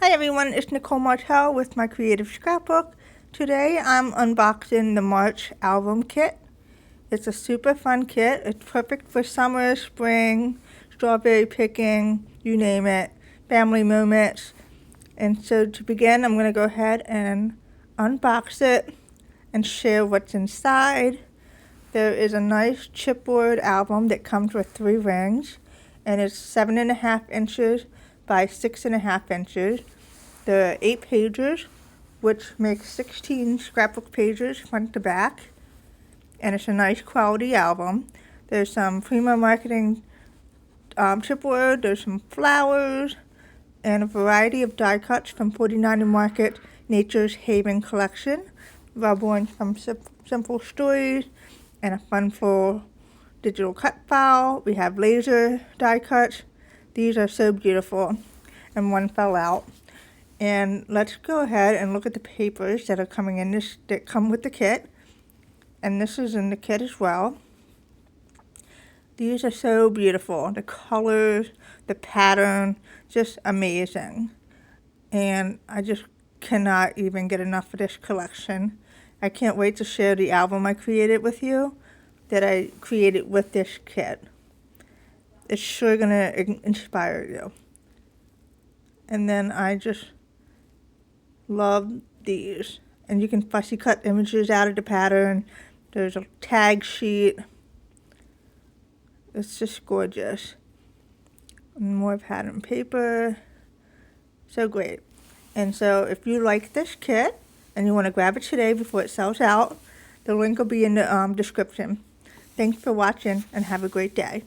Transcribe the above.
Hi everyone, it's Nicole Martel with my Creative Scrapbook. Today I'm unboxing the March album kit. It's a super fun kit. It's perfect for summer, spring, strawberry picking, you name it, family moments. And so to begin, I'm going to go ahead and unbox it and share what's inside. There is a nice chipboard album that comes with 3 rings, and it's 7.5 inches by 6.5 inches. There are 8 pages, which makes 16 scrapbook pages front to back, and it's a nice quality album. There's some Prima Marketing chipboard, there's some flowers, and a variety of die cuts from 49 Market Nature's Haven collection, rubber some simple stories, and a fun full digital cut file. We have laser die cuts. These are so beautiful, and one fell out. And let's go ahead and look at the papers that are coming in this, that come with the kit. And this is in the kit as well. These are so beautiful. The colors, the pattern, just amazing. And I just cannot even get enough of this collection. I can't wait to share the album I created with you, that I created with this kit. It's sure gonna inspire you. And then I just love these. And you can fussy cut images out of the pattern. There's a tag sheet. It's just gorgeous. And more pattern paper. So great. And so if you like this kit and you want to grab it today before it sells out, the link will be in the description. Thanks for watching and have a great day.